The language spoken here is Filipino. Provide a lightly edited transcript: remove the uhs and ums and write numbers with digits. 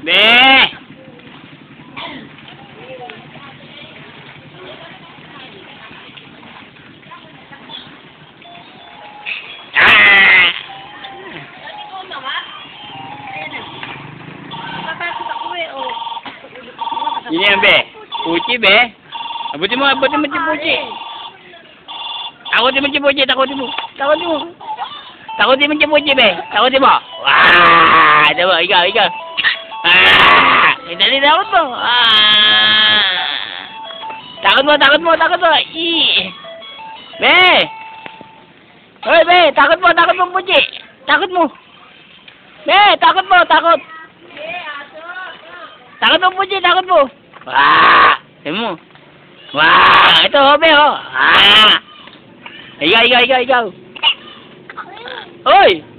Be! Ini yang be, puci be, abutin mo si puci. Takutin mo si puci, takutin mo si puci be, takutin mo. Wah, coba, ikaw. Dali takot mo. Takot mo. Be, hoy be, takot mo puci, takot mo. Be, takot mo. Takot mo puci, takot mo. Wah, mo. Wah, ito be oh. Ikaw. Hoy!